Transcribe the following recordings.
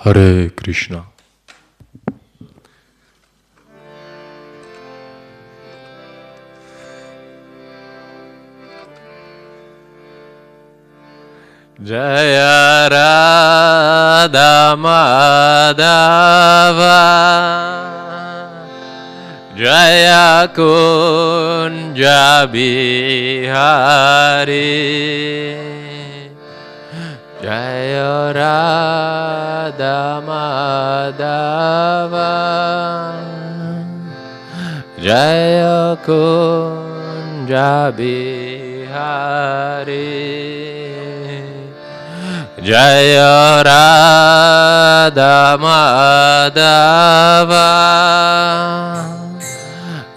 Hare Krišna. Jaya Radha Madhava Jaya Kunja Bihari Jaya Radha Madhava Jaya Kunja Bihari Jaya Radha Madhava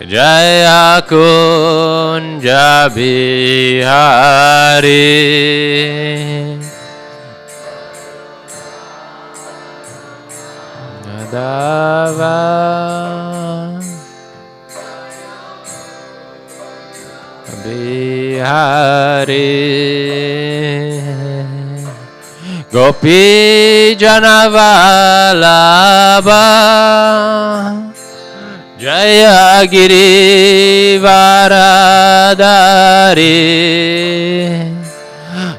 Jaya Kunja Bihari Madhava Bihari Gopi Janavalabha Jaya Giri Varadari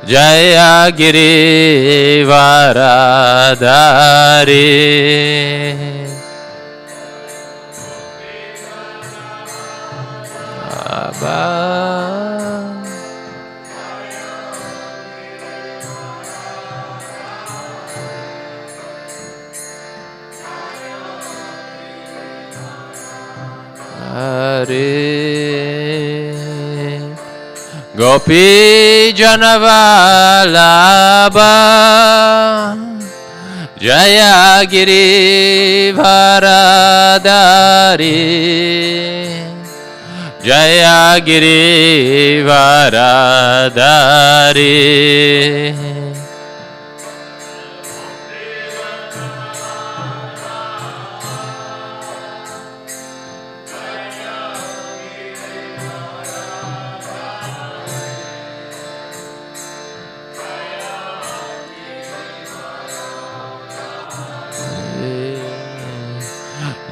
Jaya Giri Varadari Gopi Janavalabha Jaya Giri Varadari Jaya Giri Varadari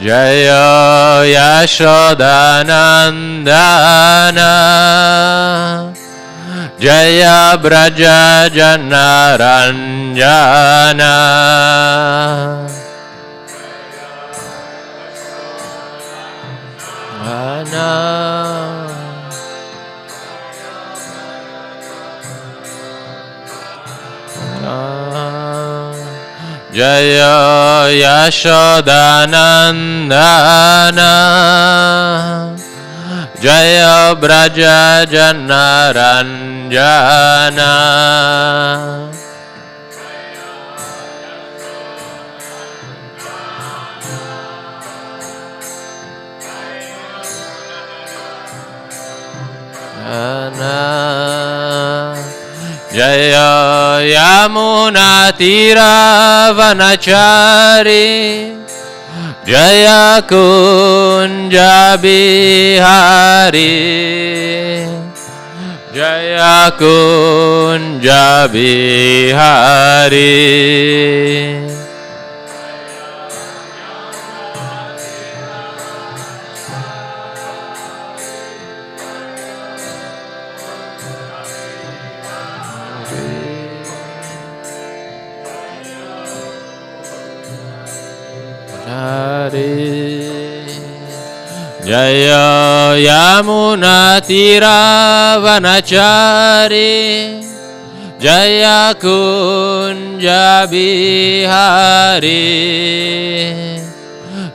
Jaya Yashodanandana Jaya Braja Janaranjana Jaya Yashodanandana Jaya Braja Janaranjana Jaya Yamuna Tira Vanachari Jaya Kunja Bihari Jaya Kunja Bihari Jaya Yamuna Tira Vanachari Jaya Kunja Bihari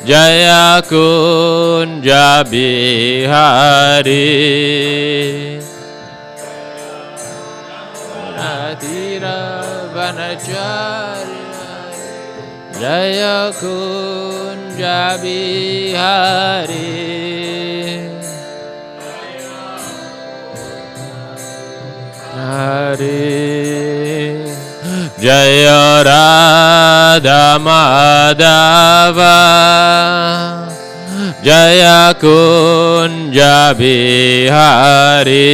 Jaya Kunja Bihari Yamuna Tira Vanachari Jaya Kunja Bihari Hari Jaya Radha Madhava Jaya Kunja Bihari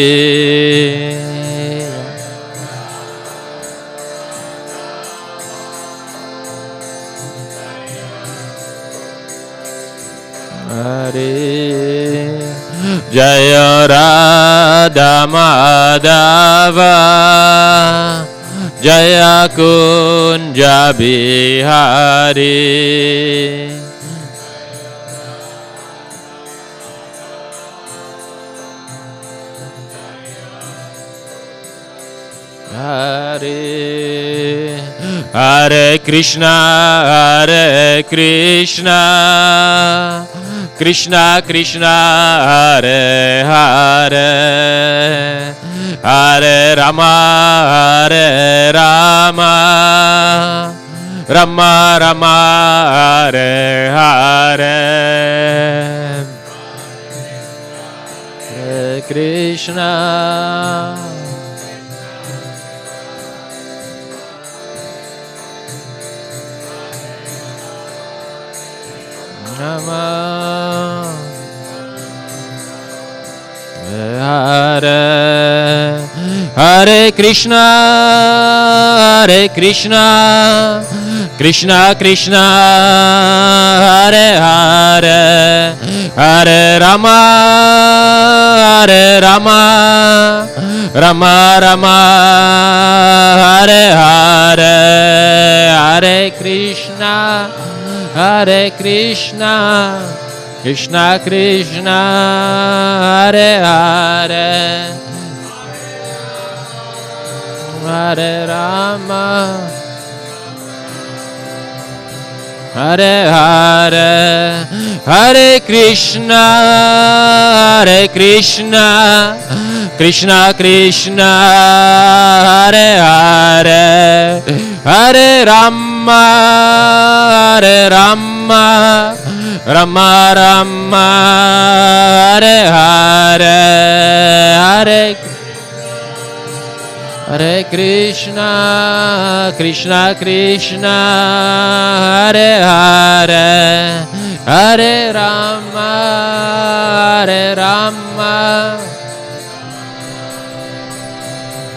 Jaya Radha Madhava Jaya Kunja Bihari. Hare Hare Krishna Hare Krishna Krishna Krishna Hare Hare Hare Rama Hare Rama Rama Rama Hare Hare Hare Krishna Rama Hare Hare Krishna Hare Krishna Krishna Krishna Hare Hare Hare Rama Hare Rama Rama Rama Hare Hare Hare Krishna Hare Krishna Krishna Krishna Hare Hare Hare Rama Hare Hare Hare Krishna Hare Krishna Krishna Krishna Hare Hare Hare Rama Hare Rama Rama Rama Hare Hare Hare Hare Krishna Krishna Krishna Hare Hare Hare Rama Hare Rama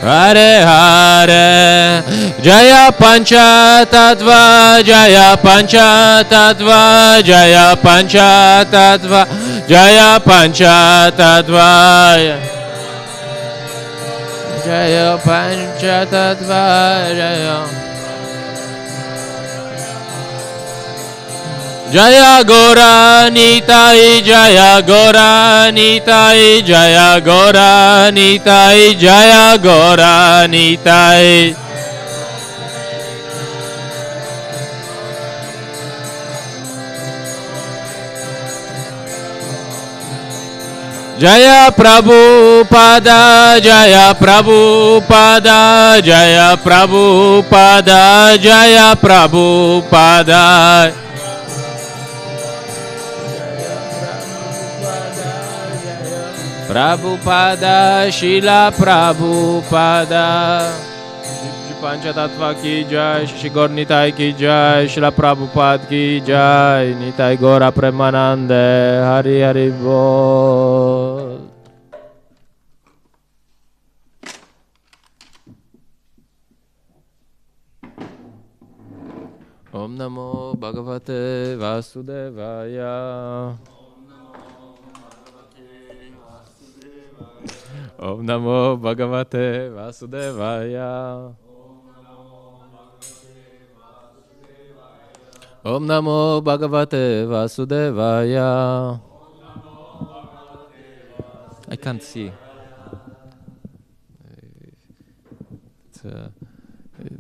Hare Hare Jaya Pancha Tattva Jaya Pancha Tattva Jaya Pancha Tattva Jaya Pancha Tattva Jaya Pancha Tattva Jaya Jaya Gora Nitai Jaya Gora Nitai Jaya Gora Nitai Jaya Gora Nitai Jaya Prabhupada Jaya Prabhupada Jaya Prabhupada Jaya Prabhupada Prabhupada Shila Prabhupada Shri Pancha Tattva ki jai Shri Gaur Nitai ki jai Shila Prabhupada ki jai Nitai Gora Premanande Hari Hari Bol. Om Namo Bhagavate Vasudevaya. Om Namo Bhagavate Vasudevaya. Om Namo Bhagavate Vasudevaya. I can't see.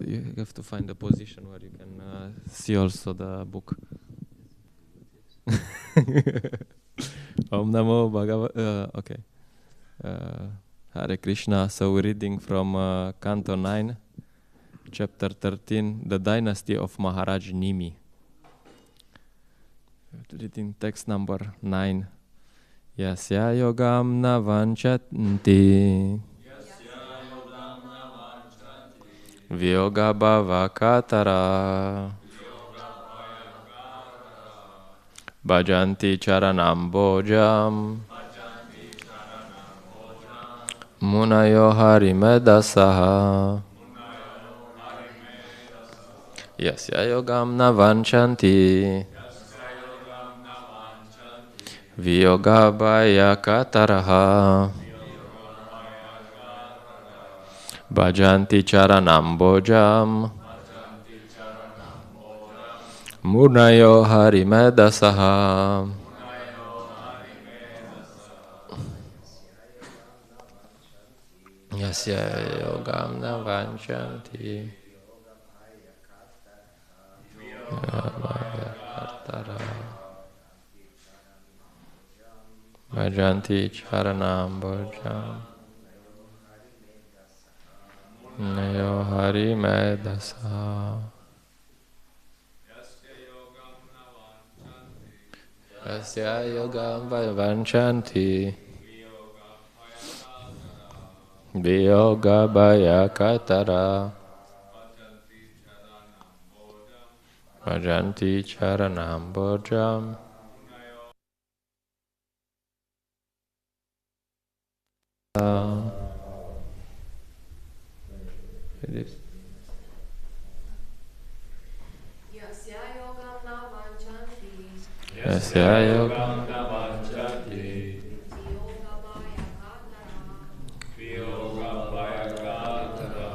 You have to find a position where you can see also the book. Om Namo Bhagavate. Okay. Hare Krishna. So we're reading from Canto 9, Chapter 13, The Dynasty of Maharaj Nimi. Reading text number 9. Yasya yogam na vanchanti Vyoga bhava katara Bhajanti charanam bojam Munayo harimedasaha Yasya yogam na vanchanti Viyoga bhaya kataraha bhajanti charanam bojam munayo harimedasaha. Yasya yogam na vanchanti bhajanti charanam bojam munayo harimedasaha. Yasya yogam vanchanti Viyoga bhaya katara bhajanti charanam bojam Yasya yogam na vanchanti Yasya yogam na vanchanti Viyoga bhaya katara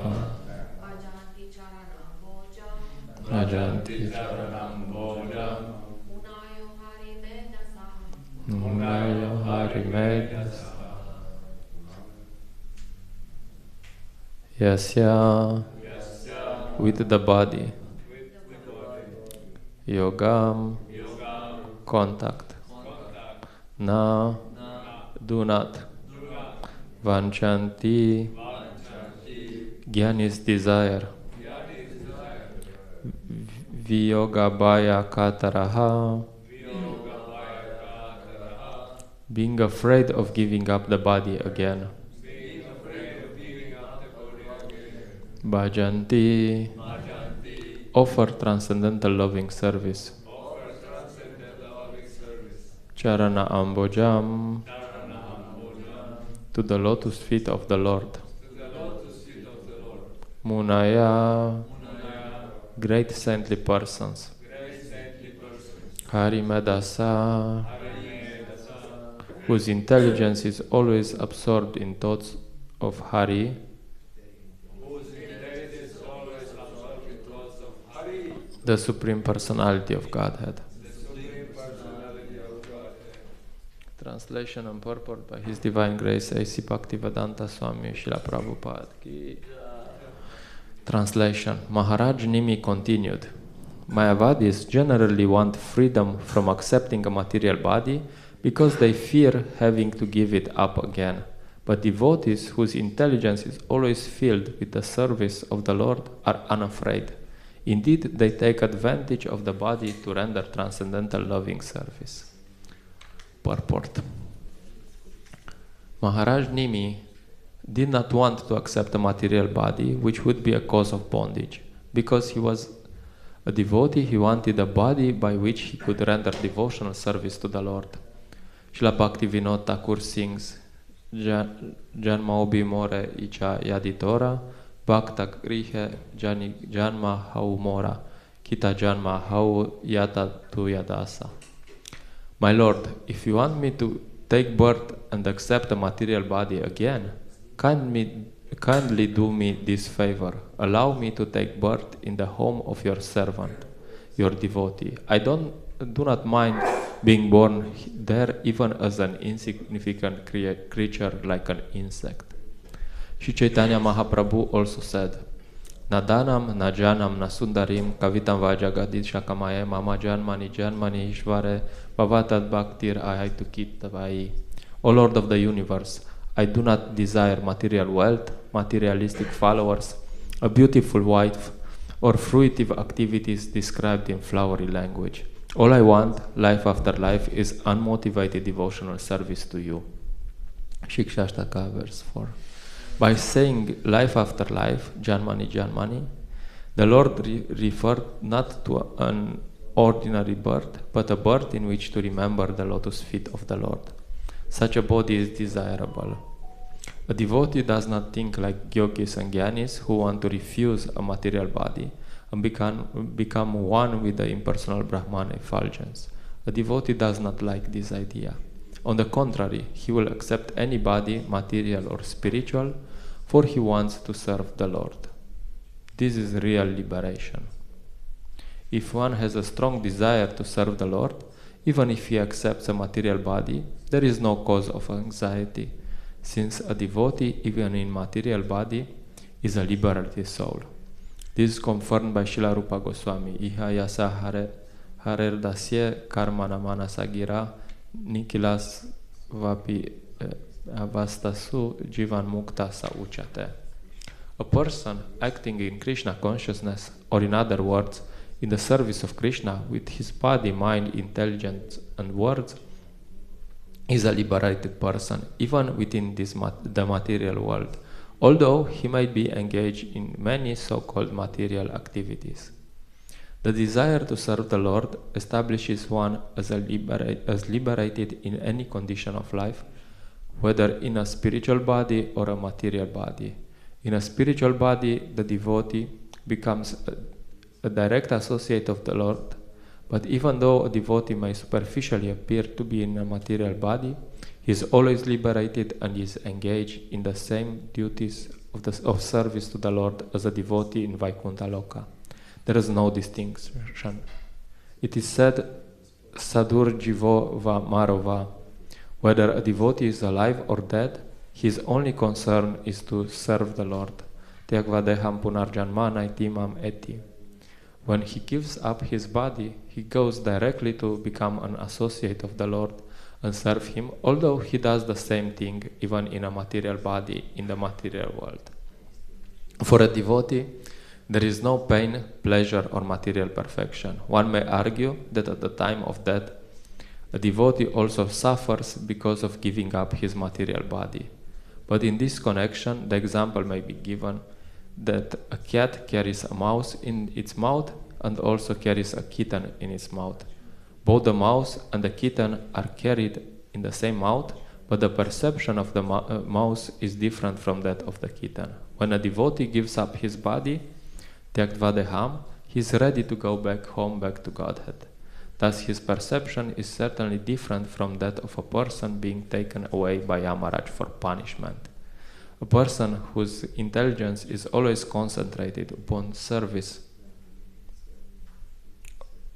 bhajanti charanam bojam bhajanti charanam bojam munayo harimedasaha. munayo harimedasaha. Yasya with the body, yogam contact, na do not, vanchanti jnani's desire, viyoga bhaya kataraha being afraid of giving up the body again. Bhajanti, offer transcendental loving service. Charana ambojam, to the lotus feet of the Lord. Munaya, great saintly persons. Harimedasa, whose intelligence is always absorbed in thoughts of Hari, the Supreme Personality of Godhead. Translation and purport by His Divine Grace A.C. Bhaktivedanta Swami Srila Prabhupada ki. Translation. Maharaj Nimi continued. Mayavadis generally want freedom from accepting a material body because they fear having to give it up again. But devotees whose intelligence is always filled with the service of the Lord are unafraid. Indeed, they take advantage of the body to render transcendental loving service. Purport. Maharaj Nimi did not want to accept a material body which would be a cause of bondage. Because he was a devotee, he wanted a body by which he could render devotional service to the Lord. Srila Bhaktivinoda Thakur sings, Janma obi more icha yaditora, Bhakta grihe janma hau mora, kita janma hau yata tu yadasa. My Lord, if you want me to take birth and accept a material body again, kindly do me this favor. Allow me to take birth in the home of your servant, your devotee. I do not mind being born there even as an insignificant creature like an insect. Shri Chaitanya Mahaprabhu also said, Nadanam, Najanam, Nasundarim, Kavitam Vajagadit Shakamaye, Mama Janmani, Janmani, Ishvare, Bhavatad Bhaktir Ahaitu Kittavai. O Lord of the universe, I do not desire material wealth, materialistic followers, a beautiful wife, or fruitive activities described in flowery language. All I want, life after life, is unmotivated devotional service to you. Shikshashtaka, verse 4. By saying life after life, Janmani, Janmani, the Lord referred not to an ordinary birth, but a birth in which to remember the lotus feet of the Lord. Such a body is desirable. A devotee does not think like yogis and jnanis who want to refuse a material body and become one with the impersonal Brahman effulgence. A devotee does not like this idea. On the contrary, he will accept any body, material or spiritual, for he wants to serve the Lord. This is real liberation. If one has a strong desire to serve the Lord, even if he accepts a material body, there is no cause of anxiety, since a devotee, even in material body, is a liberated soul. This is confirmed by Srila Rupa Goswami. Iha yasa hare dasye karmana manasagira nikilas vapi avastasu jivan mukta sa uchate. A person acting in Krishna consciousness, or in other words, in the service of Krishna with his body, mind, intelligence and words, is a liberated person, even within the material world, although he might be engaged in many so-called material activities. The desire to serve the Lord establishes one as liberated in any condition of life, whether in a spiritual body or a material body. In a spiritual body, the devotee becomes a direct associate of the Lord, but even though a devotee may superficially appear to be in a material body, he is always liberated and is engaged in the same duties of service to the Lord as a devotee in Vaikuntha Loka. There is no distinction. It is said, Sadur Jivo Va Marova, whether a devotee is alive or dead, his only concern is to serve the Lord. Tyagvadeham punarjanmana itimam eti. When he gives up his body, he goes directly to become an associate of the Lord and serve him, although he does the same thing even in a material body in the material world. For a devotee, there is no pain, pleasure or material perfection. One may argue that at the time of death, a devotee also suffers because of giving up his material body. But in this connection, the example may be given that a cat carries a mouse in its mouth and also carries a kitten in its mouth. Both the mouse and the kitten are carried in the same mouth, but the perception of the mouse is different from that of the kitten. When a devotee gives up his body, Tyagvadeham, he is ready to go back home, back to Godhead. Thus his perception is certainly different from that of a person being taken away by Yamaraj for punishment. A person whose intelligence is always concentrated upon service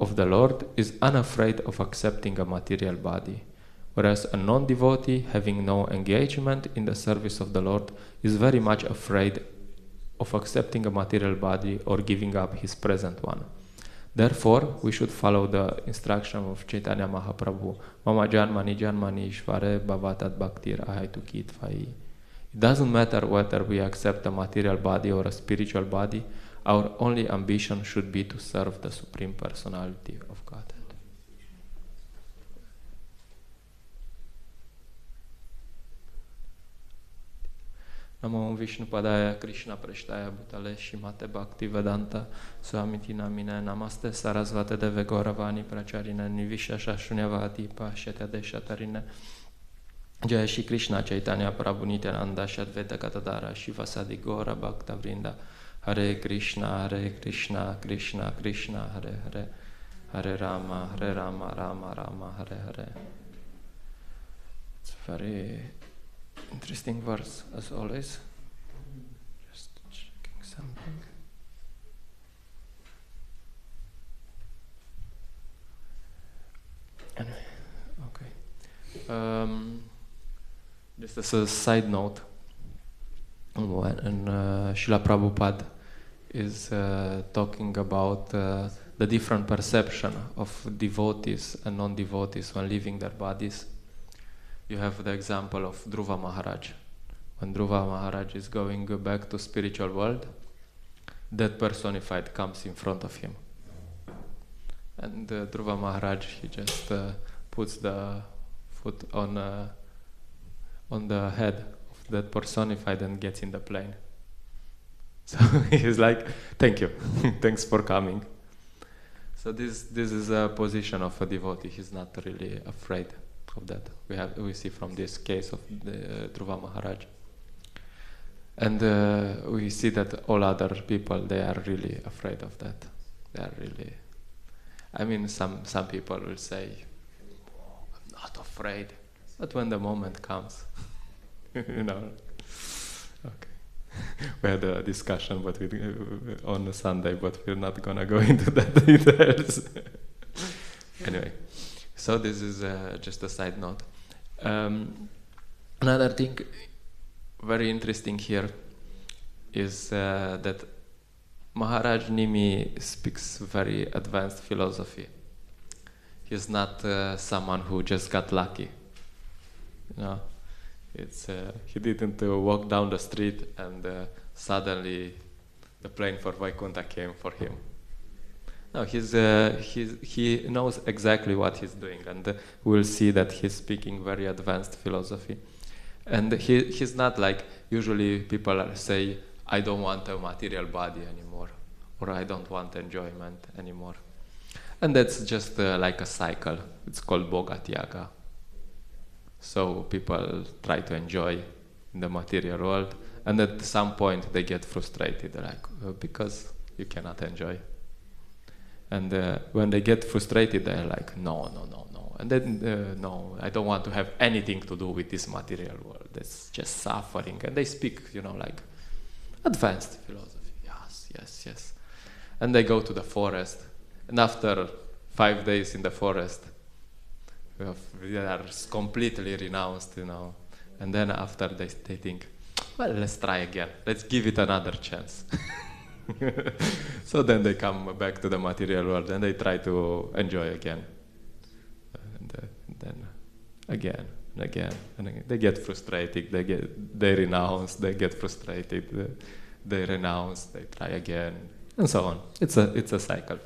of the Lord is unafraid of accepting a material body, whereas a non-devotee, having no engagement in the service of the Lord, is very much afraid of accepting a material body or giving up his present one. Therefore, we should follow the instruction of Chaitanya Mahaprabhu, Mama Janmani Janmani Ishvare Bhavatat Bhaktir Ahaitu Kitvai. It doesn't matter whether we accept a material body or a spiritual body, our only ambition should be to serve the Supreme Personality of Godhead. Namo Vishnu Padaya Krishna Preshtaya Bhutale Shimate Bhakti Vedanta Swamiti Namine Namaste Sarasvate Deve Gauravani Pracharine Nivisha Shashunyavati Pashyate Deshatarine Jai Shri Krishna Chaitanya Prabhu Nityananda Shadveta Katadara Shiva Sadi Gaura Bhakta Vrinda Hare Krishna Krishna Krishna Hare Hare Hare Rama Rama Rama Hare Hare. It's very interesting verse as always. Just checking something. Anyway, okay. Just as a side note, when Srila Prabhupada is talking about the different perception of devotees and non-devotees when leaving their bodies, you have the example of Dhruva Maharaj. When Dhruva Maharaj is going back to spiritual world, that personified comes in front of him. And Dhruva Maharaj, he just puts the foot on the head of that personified and gets in the plane. So he's like, thank you, thanks for coming. So this is a position of a devotee. He's not really afraid of that. We see from this case of the Dhruva Maharaj. And we see that all other people, they are really afraid of that. They are really, I mean, some people will say, oh, I'm not afraid. But when the moment comes, you know. Okay. We had a discussion but on Sunday, but we're not gonna go into that details. Anyway, so this is just a side note. Another thing very interesting here is that Maharaj Nimi speaks very advanced philosophy. He's not someone who just got lucky. You know, it's he didn't walk down the street and suddenly the plane for Vaikuntha came for him. No, he knows exactly what he's doing, and we'll see that he's speaking very advanced philosophy. And he's not like usually people say, I don't want a material body anymore, or I don't want enjoyment anymore. And that's just like a cycle. It's called bhakti-yoga. So people try to enjoy in the material world, and at some point they get frustrated, like because you cannot enjoy. And when they get frustrated, they're like, no. And then, no, I don't want to have anything to do with this material world. It's just suffering. And they speak, you know, like advanced philosophy. Yes. And they go to the forest. And after 5 days in the forest, they are completely renounced, you know. And then after they think, well, let's try again. Let's give it another chance. So then they come back to the material world and they try to enjoy again. And then again and again. They get frustrated, they renounce, they get frustrated, they renounce, they try again, and so on. It's a cycle.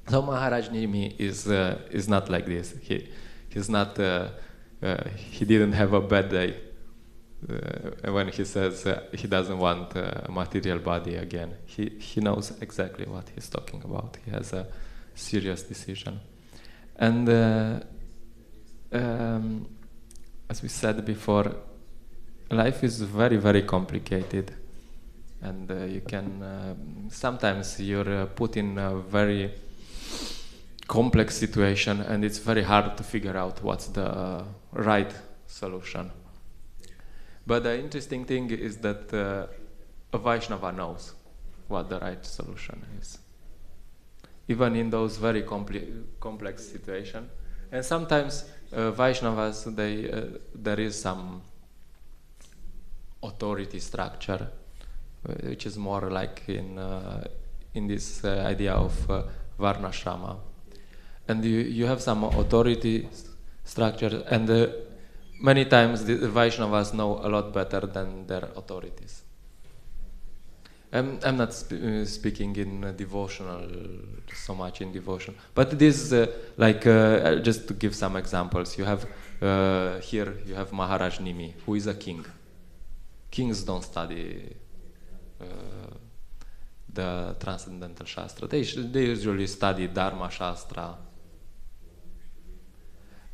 So Maharaj Nimi is not like this. He's not. He didn't have a bad day when he says he doesn't want a material body again. He knows exactly what he's talking about. He has a serious decision, and as we said before, life is very, very complicated, and you can sometimes you're put in a very complex situation, and it's very hard to figure out what's the right solution. But the interesting thing is that a Vaishnava knows what the right solution is, even in those very complex situations. And sometimes Vaishnavas, there is some authority structure, which is more like in this idea of varnashrama. And you have some authority structure, and many times the Vaishnavas know a lot better than their authorities. I'm not speaking in devotional, so much in devotion, but this like just to give some examples. You have here you have Maharaj Nimi, who is a king. Kings don't study the transcendental shastra. They usually study Dharma Shastra.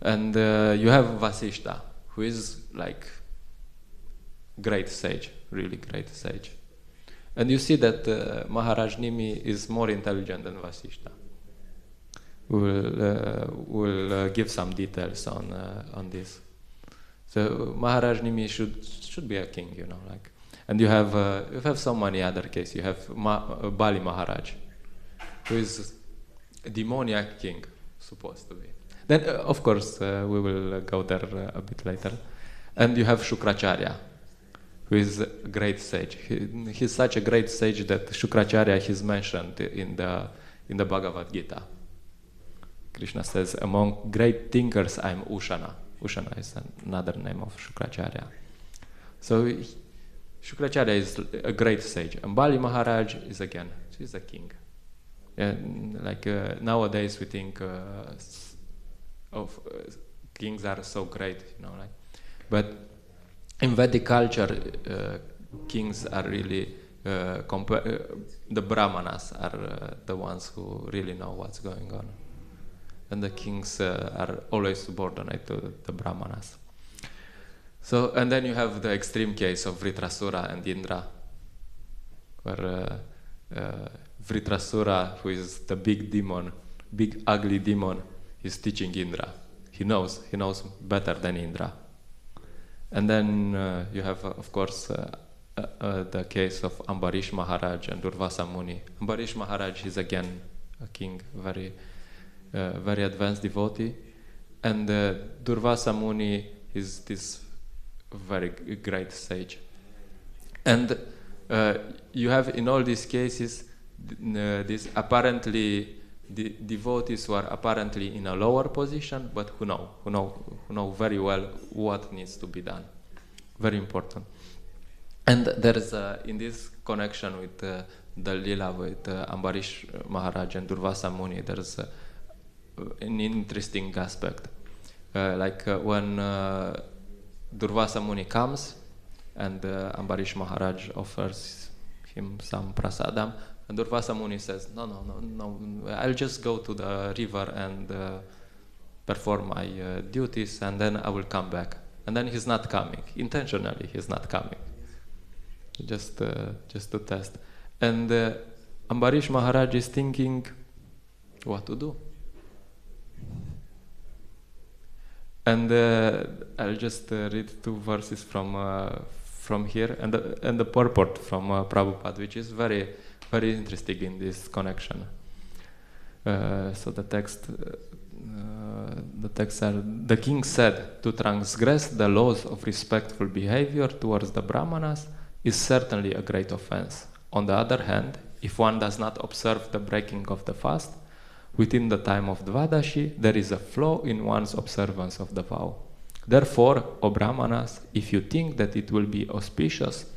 And you have Vasishta, who is like great sage, really great sage. And you see that Maharaj Nimi is more intelligent than Vasishta. We'll give some details on this. So Maharaj Nimi should be a king, you know, like. And you have so many other cases. You have Bali Maharaj, who is a demoniac king, supposed to be. Then, of course, we will go there a bit later. And you have Shukracharya, who is a great sage. He's such a great sage that Shukracharya is mentioned in the Bhagavad Gita. Krishna says, among great thinkers, I'm Ushana. Ushana is another name of Shukracharya. So Shukracharya is a great sage. And Bali Maharaj is again, he's a king. And like nowadays we think of kings are so great, you know, like. But in Vedic culture, kings are really the Brahmanas are the ones who really know what's going on, and the kings are always subordinate to the Brahmanas. So, and then you have the extreme case of Vritrasura and Indra, where Vritrasura, who is the big demon, big ugly demon, is teaching Indra. he knows better than Indra. And then you have, of course, the case of Ambarish Maharaj and Durvasa Muni. Ambarish Maharaj is again a king, very advanced devotee, and Durvasa Muni is this very great sage. And you have in all these cases these apparently devotees who are apparently in a lower position, but who know very well what needs to be done. Very important. And there is in this connection with the lila with Ambarish Maharaj and Durvasa Muni, there is an interesting aspect. When Durvasa Muni comes and Ambarish Maharaj offers him some prasadam, and Durvasa Muni says, no, I'll just go to the river and perform my duties, and then I will come back. And then he's not coming. Intentionally, he's not coming. Just to test. And Ambarish Maharaj is thinking what to do. And I'll just read 2 verses from here, and the purport from Prabhupada, which is very, very interesting in this connection. So the text said, the king said, to transgress the laws of respectful behavior towards the Brahmanas is certainly a great offense. On the other hand, if one does not observe the breaking of the fast within the time of Dvadashi, there is a flaw in one's observance of the vow. Therefore, O Brahmanas, if you think that it will be auspicious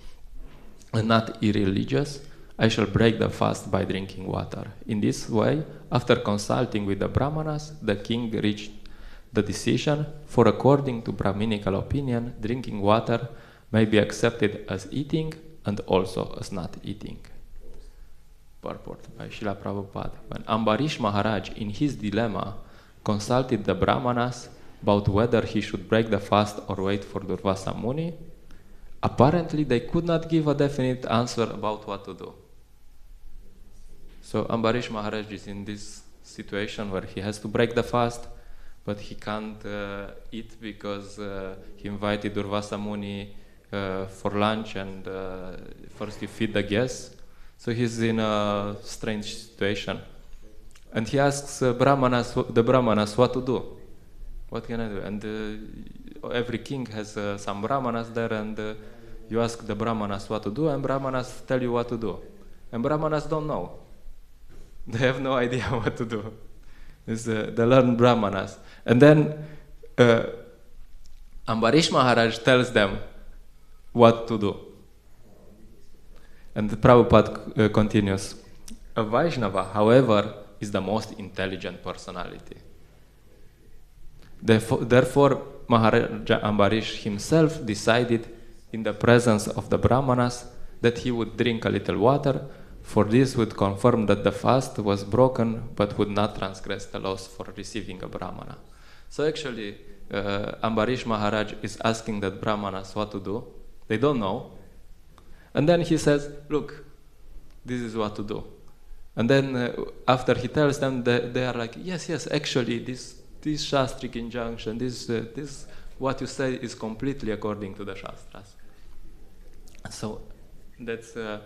and not irreligious, I shall break the fast by drinking water. In this way, after consulting with the Brahmanas, the king reached the decision, for according to Brahminical opinion, drinking water may be accepted as eating and also as not eating. Purport by Srila Prabhupada. When Ambarish Maharaj, in his dilemma, consulted the Brahmanas about whether he should break the fast or wait for Durvasa Muni, apparently they could not give a definite answer about what to do. So Ambarish Maharaj is in this situation where he has to break the fast, but he can't eat because he invited Durvasa Muni for lunch, and first you feed the guests. So he's in a strange situation. And he asks the Brahmanas what to do. What can I do? And every king has some Brahmanas there, and you ask the Brahmanas what to do, and Brahmanas tell you what to do. And Brahmanas don't know. They have no idea what to do. It's the learned Brahmanas. And then Ambarish Maharaj tells them what to do. And Prabhupada continues, a Vaishnava, however, is the most intelligent personality. Therefore, Maharaja Ambarish himself decided in the presence of the Brahmanas that he would drink a little water, for this would confirm that the fast was broken but would not transgress the laws for receiving a Brahmana. So actually, Ambarish Maharaj is asking the Brahmanas what to do. They don't know. And then he says, look, this is what to do. And then after he tells them, they are like, yes, actually, this Shastric injunction, this what you say is completely according to the Shastras. So that's the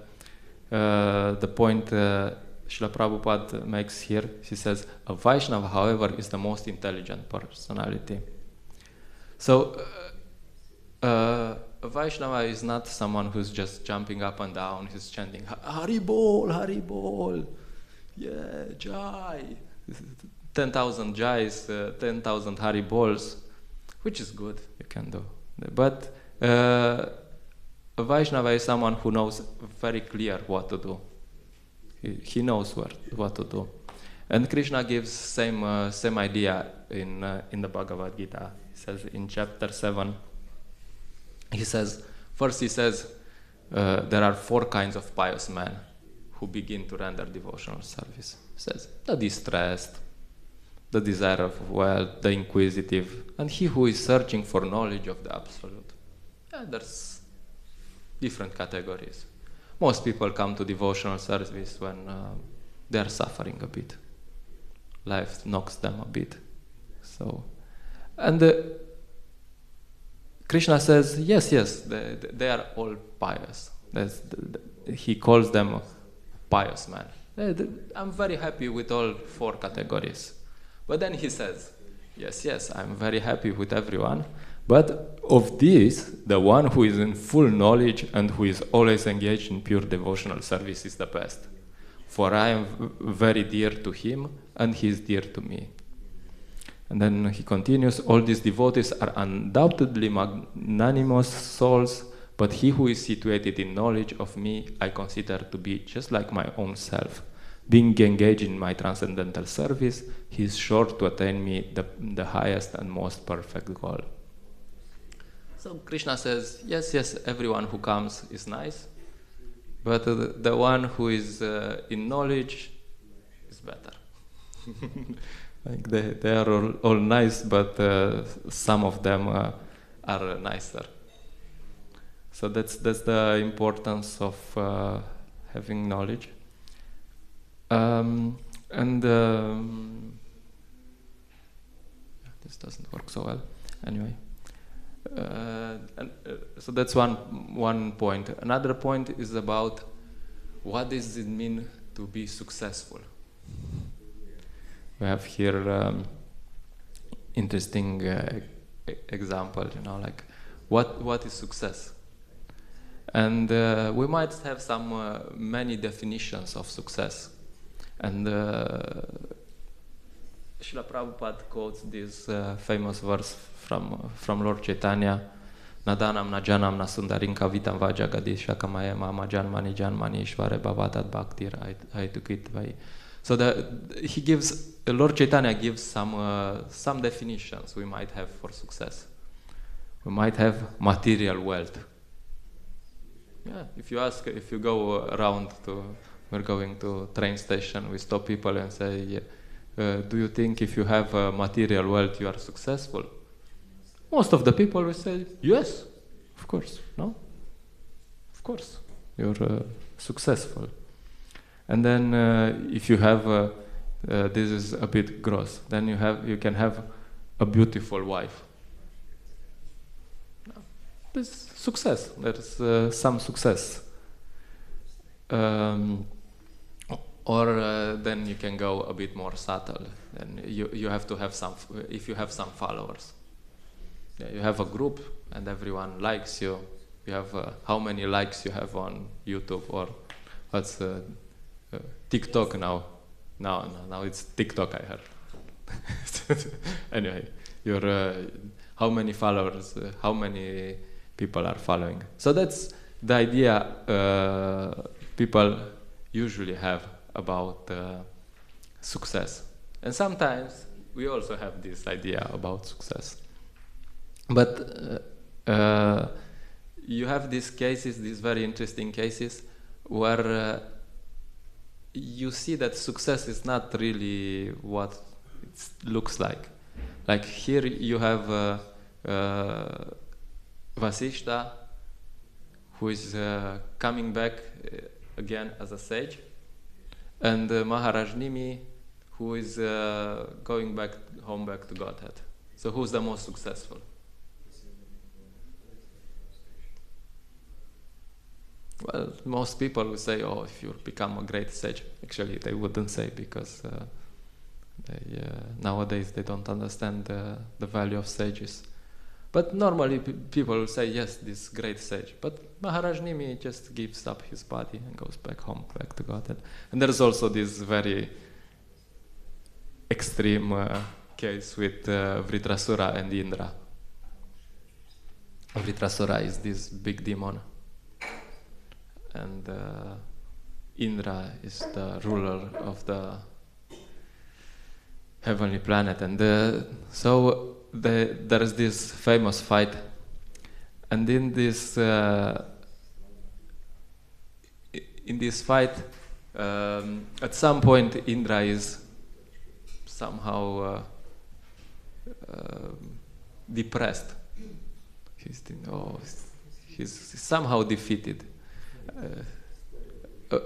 point Srila Prabhupada makes here. He says, a Vaishnava, however, is the most intelligent personality. So a Vaishnava is not someone who's just jumping up and down, he's chanting, Haribol, Haribol, yeah, Jai. 10,000 Jais, 10,000 Haribols, which is good, you can do. But a Vaishnava is someone who knows very clear what to do. He knows what to do. And Krishna gives same idea in the Bhagavad Gita. He says in chapter 7, he says, there are 4 kinds of pious men who begin to render devotional service. He says, the distressed, the desire of wealth, the inquisitive, and he who is searching for knowledge of the Absolute. There's different categories. Most people come to devotional service when they are suffering a bit. Life knocks them a bit. So, And Krishna says, yes, they are all pious. He calls them pious men. I'm very happy with all 4 categories. But then he says, yes, I'm very happy with everyone. But of these, the one who is in full knowledge and who is always engaged in pure devotional service is the best. For I am very dear to him, and he is dear to me. And then he continues, all these devotees are undoubtedly magnanimous souls, but he who is situated in knowledge of me, I consider to be just like my own self. Being engaged in my transcendental service, he is sure to attain me the highest and most perfect goal. So Krishna says, yes, everyone who comes is nice, but the one who is in knowledge is better. Like they are all nice, but some of them are nicer. So that's the importance of having knowledge. This doesn't work so well. Anyway. So that's one point. Another point is about what does it mean to be successful. We have here interesting example, like what is success, and we might have many definitions of success, and Srila Prabhupada quotes this famous verse from Lord Chaitanya, Nadanam Najanam Nasundarinka Vitam Vajagadisha Kamaye Mama Janmani Janmani Ishware Bhavatat Bhaktir Aitukit. So Lord Chaitanya gives some definitions we might have for success. We might have material wealth. Yeah, if you go around we're going to train station, we stop people and say, do you think if you have material wealth you are successful? Most of the people will say, yes, of course, no? Of course, you're successful. And then if you have, this is a bit gross, then you can have a beautiful wife. This is success, there's some success. Or then you can go a bit more subtle. Then you have to have if you have some followers. Yeah, you have a group and everyone likes you. You have how many likes you have on YouTube or what's TikTok now? Now it's TikTok, I heard. Anyway, how many followers? How many people are following? So that's the idea people usually have about success. And sometimes we also have this idea about success. But you have these very interesting cases, where you see that success is not really what it looks like. Like here you have Vasishta, who is coming back again as a sage, and Maharaj Nimi, who is going back to Godhead. So who's the most successful? Well, most people will say, oh, if you become a great sage. Actually, they wouldn't say, because nowadays they don't understand the value of sages. But normally people will say, yes, this great sage. But Maharaj Nimi just gives up his body and goes back home, back to Godhead. And there's also this very extreme case with Vritrasura and Indra. Vritrasura is this big demon. And Indra is the ruler of the heavenly planet. And so there is this famous fight. And in this fight, at some point, Indra is somehow depressed. He's somehow defeated.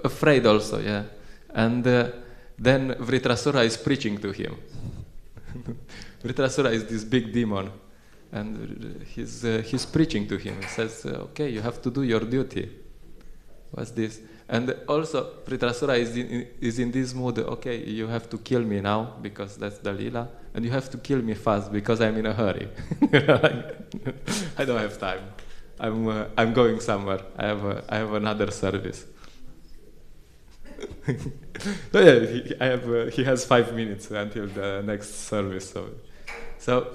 Afraid also, yeah. And then Vritrasura is preaching to him. Vritrasura is this big demon, and he's preaching to him. He says, okay, you have to do your duty. What's this? And also, Vritrasura is in this mood, okay, you have to kill me now, because that's the lila, and you have to kill me fast, because I'm in a hurry. I don't have time. I'm going somewhere. I have another service. So yeah, he has 5 minutes until the next service. So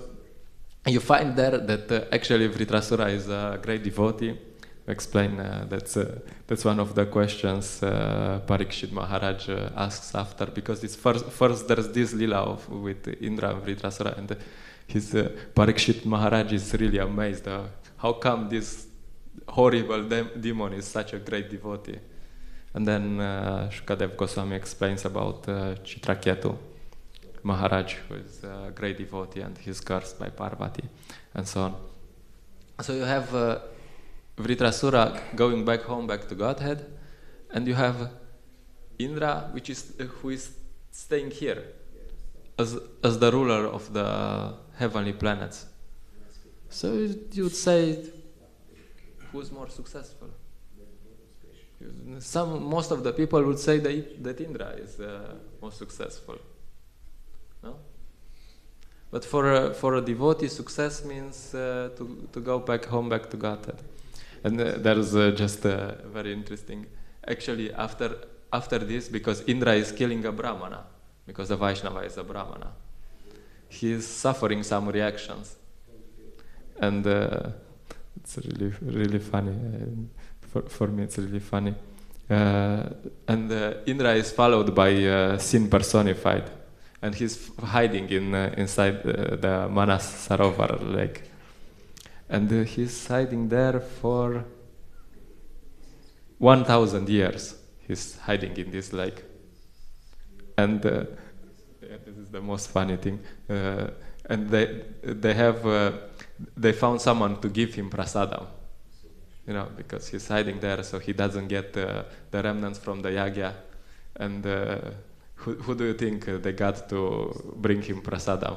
you find there that actually Vritrasura is a great devotee. Explain that's one of the questions Parikshit Maharaj asks after, because it's first there's this lila with Indra and Vritrasura, and his Parikshit Maharaj is really amazed. How come this horrible demon is such a great devotee? And then Shukadev Goswami explains about Chitraketu Maharaj, who is a great devotee, and he's cursed by Parvati, and so on. So you have Vritrasura going back home, back to Godhead, and you have Indra, who is staying here as the ruler of the heavenly planets. So you would say, who's more successful? Most of the people would say that Indra is more successful. No? But for a devotee, success means to go back home, back to Godhead. And there's just very interesting. Actually, after this, because Indra is killing a Brahmana, because the Vaishnava is a Brahmana, he is suffering some reactions, and it's really funny. For me, it's really funny. And Indra is followed by sin personified, and he's hiding inside the Manas Sarovar lake. And he's hiding there for 1,000 years. He's hiding in this lake. And this is the most funny thing. And they found someone to give him prasadam, because he's hiding there, so he doesn't get the remnants from the yagya. And who do you think they got to bring him prasadam?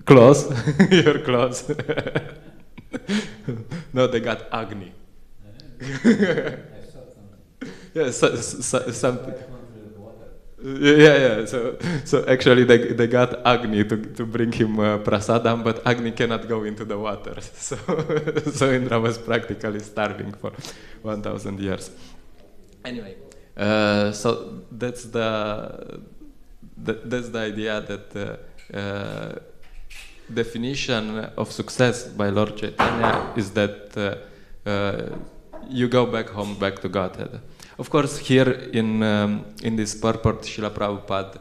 Close. You're close. No, they got Agni. Yeah, something. Yeah. So actually, they got Agni to bring him prasadam, but Agni cannot go into the water. So Indra was practically starving for 1,000 years. Anyway, so that's the idea that. Definition of success by Lord Chaitanya is that you go back home, back to Godhead. Of course, here in this purport, Srila Prabhupada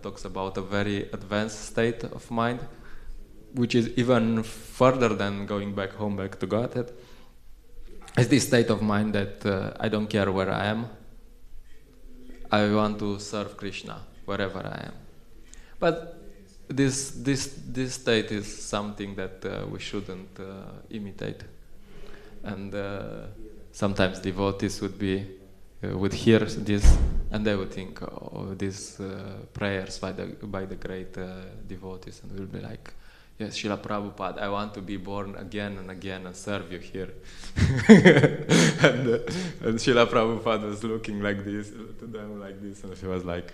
talks about a very advanced state of mind, which is even further than going back home, back to Godhead. It's this state of mind that I don't care where I am. I want to serve Krishna wherever I am. But this state is something that we shouldn't imitate, and sometimes devotees would hear this, and they would think, oh, these prayers by the great devotees, and will be like, yes, Srila Prabhupada, I want to be born again and again and serve you here. and Srila Prabhupada was looking like this to them like this, and she was like,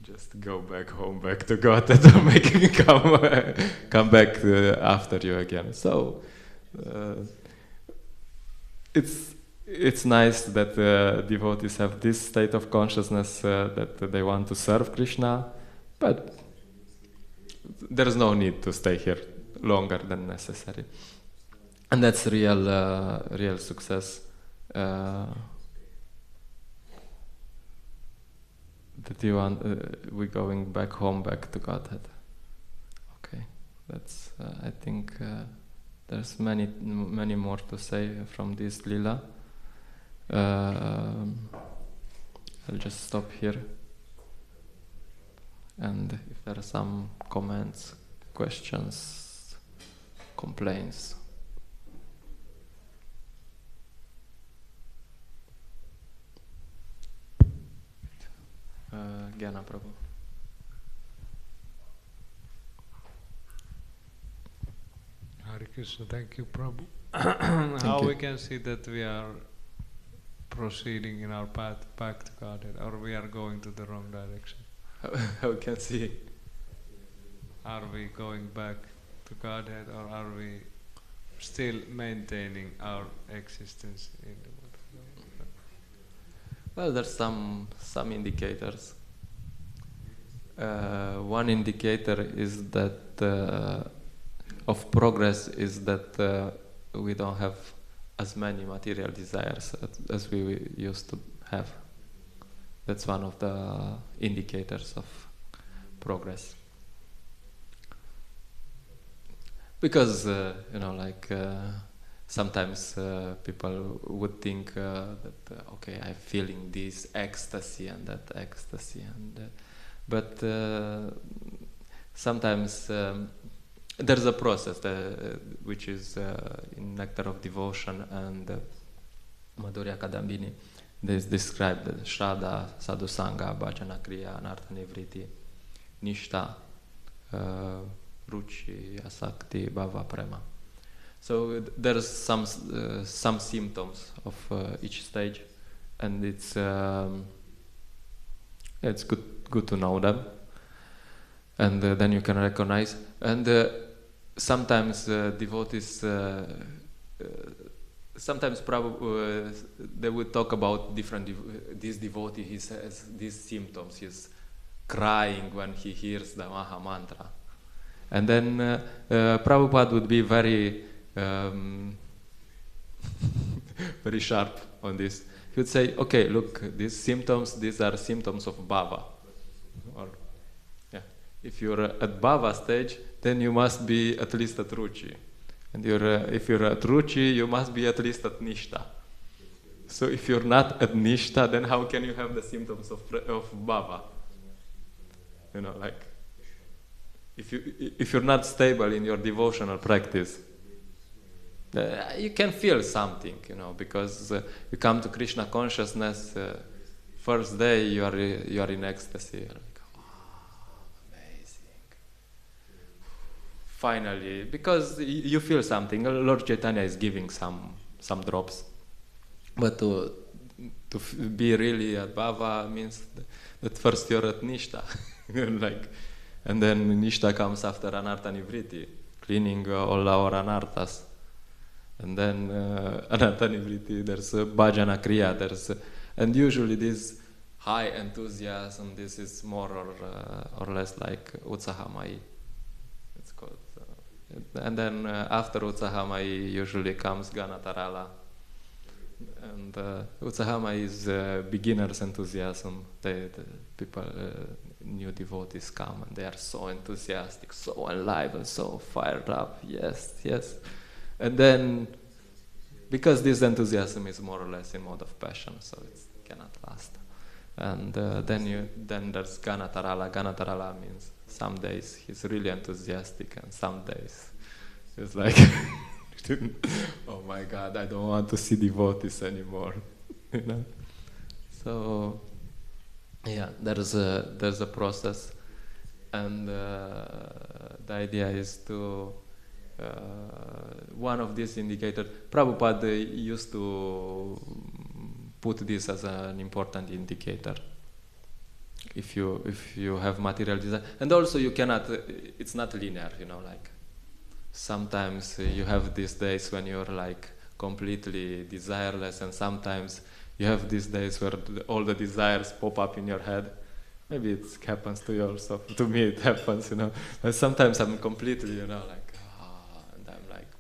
just go back home, back to God, and make him come back after you again. So it's nice that devotees have this state of consciousness that they want to serve Krishna, but there's no need to stay here longer than necessary, and that's real success. That you want, we're going back home, back to Godhead. Okay, that's. I think there's many more to say from this lila. I'll just stop here, and if there are some comments, questions, complaints. Gyana Prabhu. Hare Krishna, thank you, Prabhu. How we can see that we are proceeding in our path back to Godhead, or we are going to the wrong direction? How we can see? Are we going back to Godhead, or are we still maintaining our existence in the world? Well, there's some indicators. One indicator is that of progress is that we don't have as many material desires as we used to have. That's one of the indicators of progress. Because sometimes people would think that okay, I'm feeling this ecstasy and that ecstasy, but sometimes there's a process which is in Nectar of Devotion and Madhurya Kadambini. There's described the Shraddha, Sadhusanga, Bhajana Kriya, Anartha Nivriti, Nishta, Ruchi, Asakti, Bhava, Prema. So there's some symptoms of each stage, and it's good to know them, and then you can recognize. And sometimes devotees, sometimes probably they would talk about this devotee. He has these symptoms. He's crying when he hears the Maha Mantra. And then Prabhupada would be very very sharp on this. He would say, okay, look, these are symptoms of bhava. Or, if you're at bhava stage, then you must be at least at ruchi. And if you're at ruchi, you must be at least at nishta. So if you're not at nishta, then how can you have the symptoms of bhava? If you're not stable in your devotional practice, you can feel something, because you come to Krishna consciousness. First day you are in ecstasy. You're like, amazing! Finally, because you feel something. Lord Chaitanya is giving some drops, but to be really at bhava means that first you're at nishta, and then nishta comes after anartha nivriti, cleaning all our anarthas. And then anartha nivriti, there's bhajana kriya, and usually this high enthusiasm, this is more or less like utsahamai, it's called. And then after utsahamai usually comes ganatarala. And utsahamai is beginner's enthusiasm. The people, new devotees come and they are so enthusiastic, so alive and so fired up. Yes, yes. And then, because this enthusiasm is more or less in mode of passion, so it cannot last. And then there's Ganatarala. Ganatarala means some days he's really enthusiastic, and some days he's like, oh my God, I don't want to see devotees anymore. So, yeah, there's a process, and the idea is to. One of these indicators, Prabhupada used to put this as an important indicator. If you have material desire, and also you cannot. It's not linear, sometimes you have these days when you're completely desireless, and sometimes you have these days where all the desires pop up in your head. Maybe it happens to you also. To me, it happens, But sometimes I'm completely,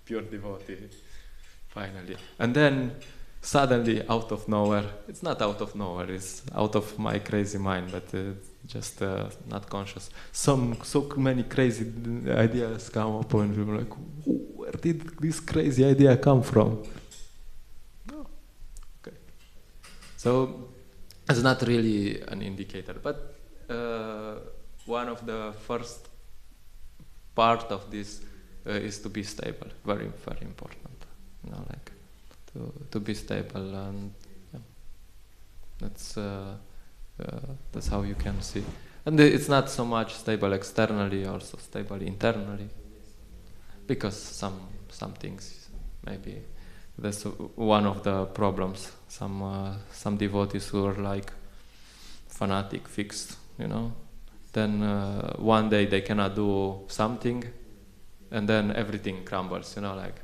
pure devotee, finally. And then, suddenly, out of nowhere, it's not out of nowhere, it's out of my crazy mind, but just not conscious. So many crazy ideas come up, and we're like, where did this crazy idea come from? Oh, okay. So, it's not really an indicator, but one of the first part of this is to be stable. Very, very important. To be stable, and that's That's how you can see. And it's not so much stable externally, also stable internally, because some things maybe that's one of the problems. Some devotees who are like fanatic, fixed, you know. Then one day they cannot do something, and then everything crumbles, you know, like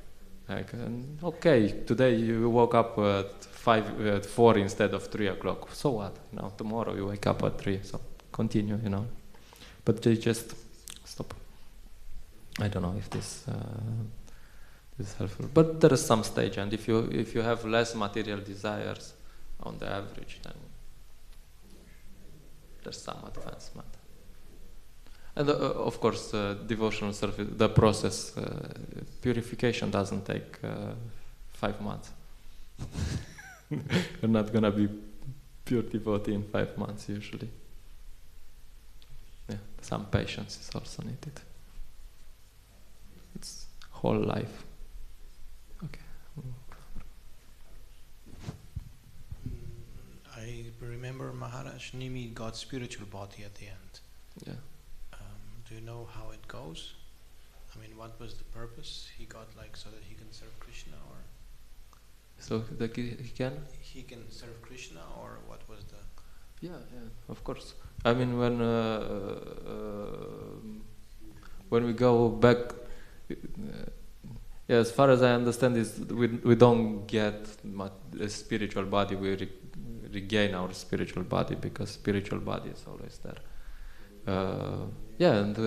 okay, today you woke up at 4 instead of 3 o'clock. So what? You know, tomorrow you wake up at 3. So continue, you know. But they just stop. I don't know if this is helpful. But there is some stage, and if you have less material desires on the average, then there's some advancement. And of course, devotional service, the process, purification doesn't take 5 months. You're not gonna be pure devotee in 5 months usually. Yeah, some patience is also needed. It's whole life. Okay. I remember Maharaj Nimi got spiritual body at the end. Yeah. Do you know how it goes? I mean, what was the purpose? He got like so that he can serve Krishna, or So he can? He can serve Krishna, or what was the? Yeah, of course. I mean, when we go back, yeah, as far as I understand, is we don't get a spiritual body. We regain our spiritual body because spiritual body is always there. Yeah, and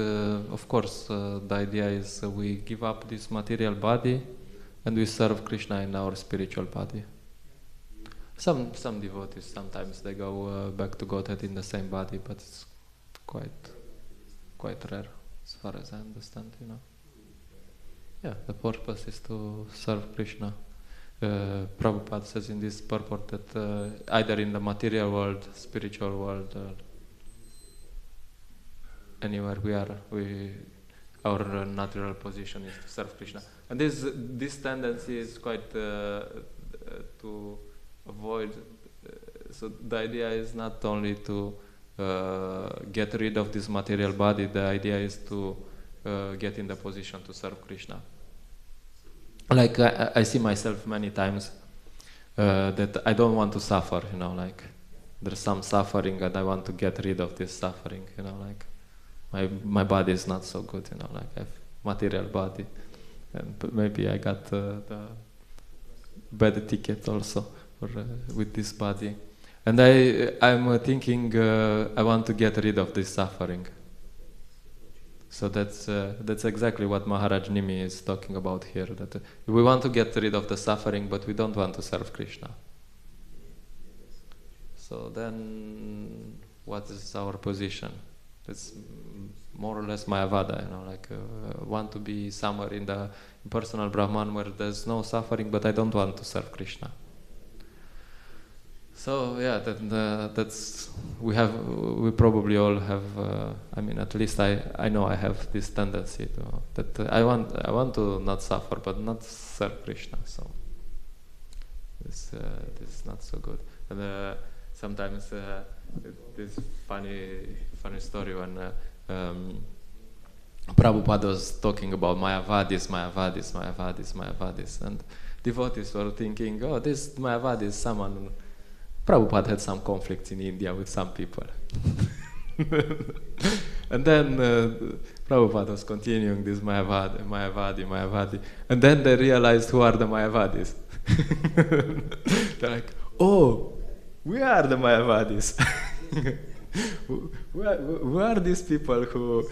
of course, the idea is we give up this material body, and we serve Krishna in our spiritual body. Some devotees sometimes they go back to Godhead in the same body, but it's quite rare, as far as I understand. You know. Yeah, the purpose is to serve Krishna. Prabhupada says in this purport that either in the material world, spiritual world, anywhere our natural position is to serve Krishna. And this tendency is quite to avoid. So the idea is not only to get rid of this material body. The idea is to get in the position to serve Krishna. Like I see myself many times that I don't want to suffer. You know, like there's some suffering, and I want to get rid of this suffering. You know, like. My body is not so good, you know, like I have material body, and maybe I got the bad ticket also with this body, and I'm thinking I want to get rid of this suffering. So that's exactly what Maharaj Nimi is talking about here. That we want to get rid of the suffering, but we don't want to serve Krishna. So then, what is our position? It's more or less Mayavada, you know, like want to be somewhere in the impersonal Brahman where there's no suffering, but I don't want to serve Krishna. So yeah, that's we probably all have. I mean, at least I know I have this tendency that I want to not suffer, but not serve Krishna. So this is not so good. And sometimes this funny story when Prabhupada was talking about Mayavadis, and devotees were thinking, oh, this Mayavadi is someone. Prabhupada had some conflicts in India with some people. And then Prabhupada was continuing this Mayavadi. And then they realized who are the Mayavadis. They're like, oh, we are the Mayavadis. Who are these people who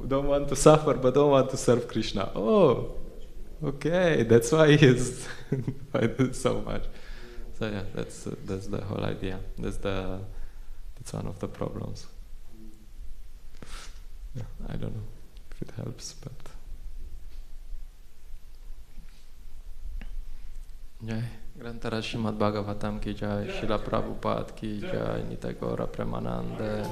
don't want to suffer but don't want to serve Krishna? Oh, okay, that's why he's fighting so much. So yeah, that's the whole idea. That's one of the problems. Yeah, I don't know if it helps, but Jai. Grantara Srimad Bhagavatam ki jai, Srila Prabhupada ki jai, Nitai Gaura Premanande.